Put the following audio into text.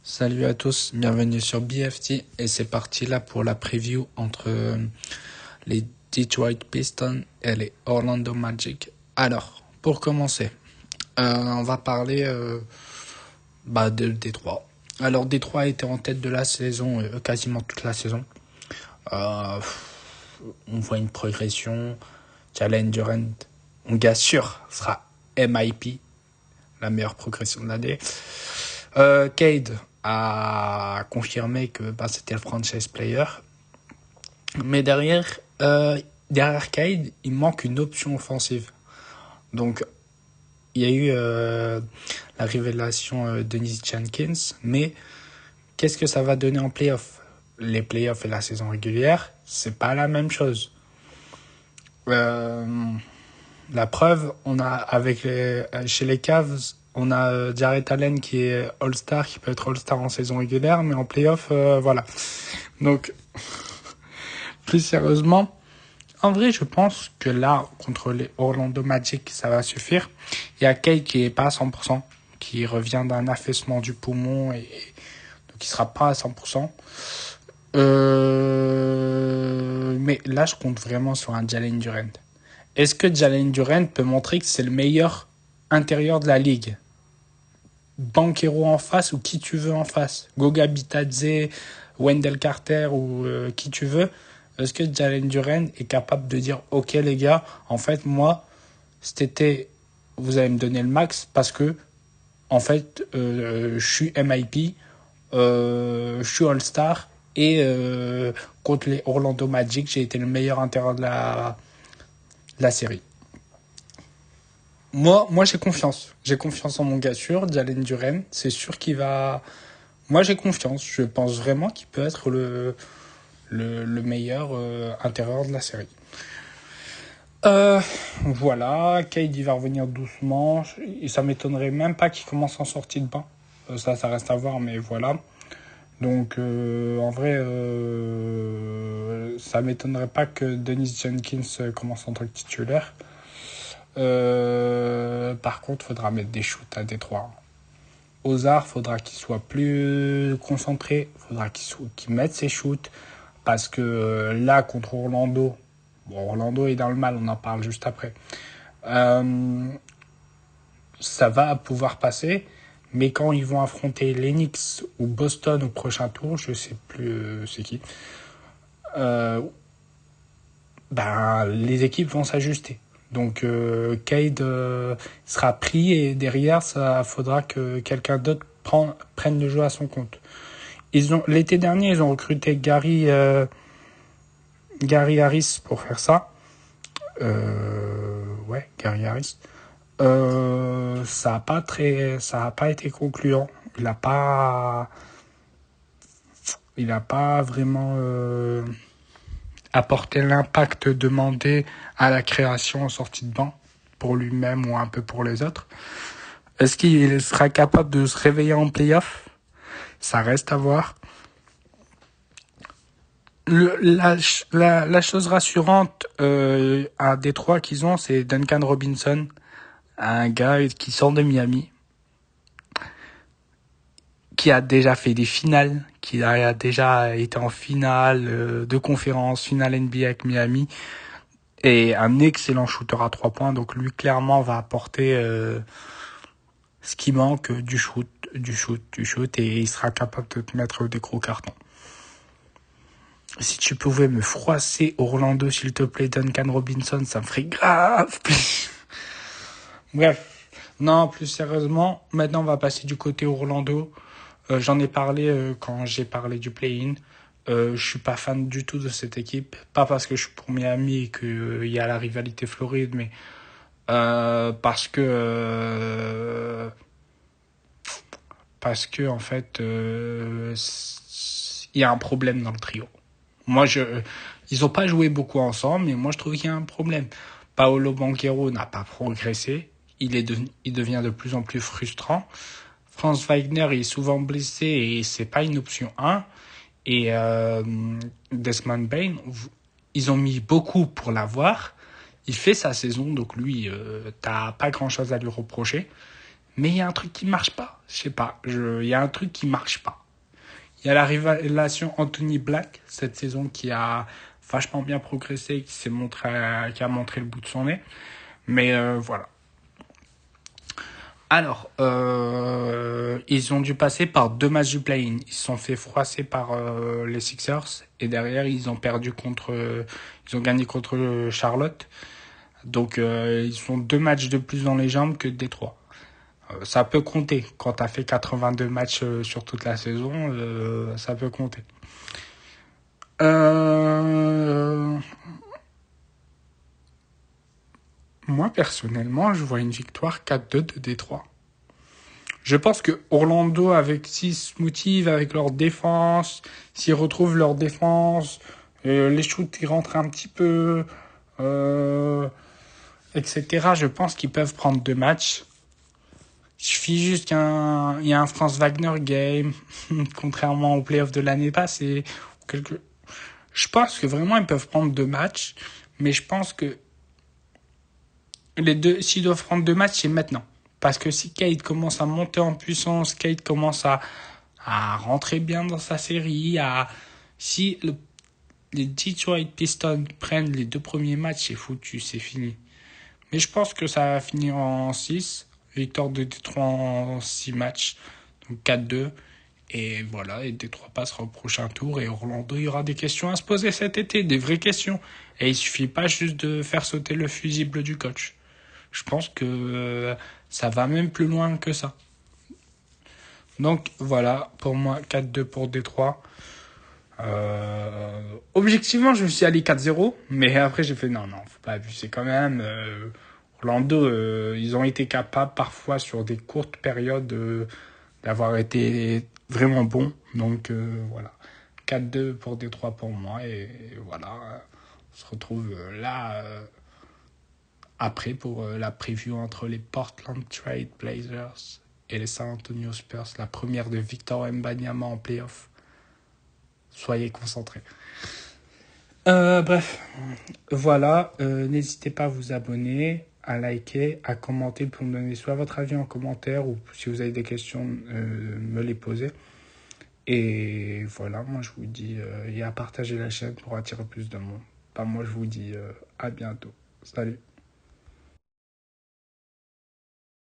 Salut à tous, bienvenue sur BFT et c'est parti là pour la preview entre les Detroit Pistons et les Orlando Magic. Alors, pour commencer, on va parler de Détroit. Alors, Détroit était en tête de la saison, quasiment toute la saison. On voit une progression. Jalen Durant, on gars sûr, sera MIP, la meilleure progression de l'année. Cade a confirmé que c'était le franchise player. Mais derrière Cade, il manque une option offensive. Donc, il y a eu la révélation Dennis Jenkins. Mais qu'est-ce que ça va donner en playoff? Les playoffs et la saison régulière, c'est pas la même chose. La preuve, on a chez les Cavs, on a Jarrett Allen qui est All-Star, qui peut être All-Star en saison régulière, mais en playoff, voilà. Donc, plus sérieusement, en vrai, je pense que là, contre les Orlando Magic, ça va suffire. Il y a Kay qui est pas à 100%, qui revient d'un affaissement du poumon et donc il sera pas à 100%. Mais là, je compte vraiment sur un Jalen Durant. Est-ce que Jalen Durant peut montrer que c'est le meilleur intérieur de la ligue? Banchero en face ou qui tu veux en face, Goga Bitadze, Wendell Carter ou qui tu veux. Est-ce que Jalen Durant est capable de dire ok les gars, en fait moi cet été vous allez me donner le max parce que en fait je suis MIP, je suis All-Star et contre les Orlando Magic j'ai été le meilleur intérieur de la série. Moi, j'ai confiance. J'ai confiance en mon gars sûr, Jalen Durant. C'est sûr qu'il va... Moi, j'ai confiance. Je pense vraiment qu'il peut être le meilleur intérieur de la série. Voilà. Cade, il va revenir doucement. Et ça m'étonnerait même pas qu'il commence en sortie de banc. Ça reste à voir, mais voilà. Donc, en vrai, ça m'étonnerait pas que Dennis Jenkins commence en tant que titulaire. Par contre, faudra mettre des shoots à Détroit. Ozar, faudra qu'il soit plus concentré, faudra qu'il mette ses shoots, parce que là, contre Orlando, Orlando est dans le mal, on en parle juste après, ça va pouvoir passer, mais quand ils vont affronter l'Enix ou Boston au prochain tour, je sais plus c'est qui, les équipes vont s'ajuster. Donc Cade sera pris et derrière ça faudra que quelqu'un d'autre prenne le jeu à son compte. L'été dernier ils ont recruté Gary Harris pour faire ça. Gary Harris. Ça a pas été concluant. Il a pas vraiment apporter l'impact demandé à la création en sortie de banc pour lui-même ou un peu pour les autres. Est-ce qu'il sera capable de se réveiller en play-off? Ça reste à voir. La chose rassurante à Détroit qu'ils ont, c'est Duncan Robinson, un gars qui sort de Miami, qui a déjà fait des finales, qui a déjà été en finale de conférence, finale NBA avec Miami, et un excellent shooter à 3 points. Donc lui, clairement, va apporter ce qui manque, du shoot, et il sera capable de te mettre des gros cartons. Si tu pouvais me froisser Orlando, s'il te plaît, Duncan Robinson, ça me ferait grave plaisir. Bref, non, plus sérieusement, maintenant on va passer du côté Orlando. J'en ai parlé quand j'ai parlé du play-in. Je suis pas fan du tout de cette équipe. Pas parce que je suis pour Miami et qu'il y a la rivalité floride, mais parce que en fait il y a un problème dans le trio. Ils ont pas joué beaucoup ensemble, mais moi je trouve qu'il y a un problème. Paolo Banchero n'a pas progressé. Il devient de plus en plus frustrant. Franz Wagner est souvent blessé et c'est pas une option 1. Et Desmond Bane, ils ont mis beaucoup pour l'avoir. Il fait sa saison, donc lui, t'as pas grand-chose à lui reprocher. Mais il y a un truc qui marche pas. Je sais pas. Il y a un truc qui marche pas. Il y a la révélation Anthony Black cette saison qui a vachement bien progressé, qui a montré le bout de son nez. Mais voilà. Alors, ils ont dû passer par 2 matchs du play-in. Ils se sont fait froisser par les Sixers et derrière ils ont ils ont gagné contre Charlotte. Donc ils ont 2 matchs de plus dans les jambes que Détroit. Ça peut compter. Quand tu as fait 82 matchs sur toute la saison, ça peut compter. Moi, personnellement, je vois une victoire 4-2 de Détroit. Je pense que Orlando, s'ils se motivent avec leur défense, s'ils retrouvent leur défense, les shoots qui rentrent un petit peu, etc., je pense qu'ils peuvent prendre 2 matchs. Il suffit juste qu'il y a un Franz Wagner game, contrairement au playoff de l'année passée. Je pense que vraiment ils peuvent prendre 2 matchs, mais je pense que s'ils doivent prendre 2 matchs, c'est maintenant. Parce que si Kate commence à monter en puissance, Kate commence à rentrer bien dans sa série, si les Detroit Pistons prennent les 2 premiers matchs, c'est foutu, c'est fini. Mais je pense que ça va finir en 6. Victoire de Détroit en 6 matchs. Donc 4-2. Et voilà, et Détroit passera au prochain tour. Et Orlando, il y aura des questions à se poser cet été, des vraies questions. Et il suffit pas juste de faire sauter le fusible du coach. Je pense que ça va même plus loin que ça. Donc voilà, pour moi, 4-2 pour Détroit. Objectivement, je me suis allé 4-0, mais après j'ai fait non, faut pas abuser quand même. Orlando, ils ont été capables parfois sur des courtes périodes d'avoir été vraiment bons. Donc voilà, 4-2 pour Détroit pour moi et voilà, on se retrouve là après pour la preview entre les Portland Trail Blazers et les San Antonio Spurs, la première de Victor Wembanyama en playoff. Soyez concentrés. Bref, voilà. N'hésitez pas à vous abonner, à liker, à commenter pour me donner soit votre avis en commentaire ou si vous avez des questions, me les poser. Et voilà, moi je vous dis et à partager la chaîne pour attirer plus de monde. Moi je vous dis à bientôt. Salut.